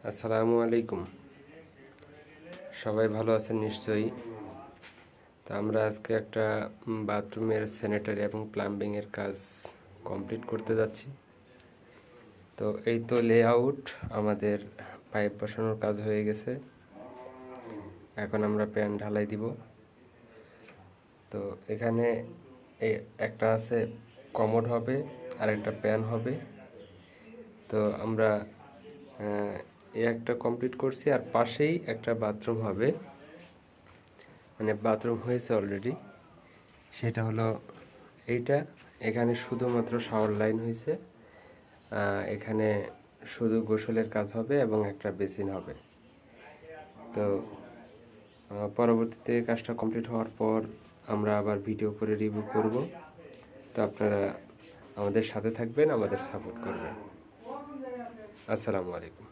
আসসালামু আলাইকুম। সবাই ভালো আছেন নিশ্চয়ই। তো আমরা আজকে একটা বাথরুমের স্যানিটারি এবং প্লাম্বিংয়ের কাজ কমপ্লিট করতে যাচ্ছি। তো এই তো লেআউট, আমাদের পাইপ বসানোর কাজ হয়ে গেছে। এখন আমরা প্যান ঢালাই দিব। তো এখানে একটা আছে কমোড হবে আর একটা প্যান হবে। তো আমরা একটা কমপ্লিট করছি, আর পাশেই একটা বাথরুম হবে, মানে বাথরুম হয়েছে অলরেডি। সেটা হলো এইটা। এখানে শুধুমাত্র শাওয়ার লাইন হয়েছে, এখানে শুধু গোসলের কাজ হবে এবং একটা বেসিন হবে। তো পরবর্তীতে কাজটা কমপ্লিট হওয়ার পর আমরা আবার ভিডিও করে রিভিউ করব। তো আপনারা আমাদের সাথে থাকবেন, আমাদের সাপোর্ট করবেন। আসসালামু আলাইকুম।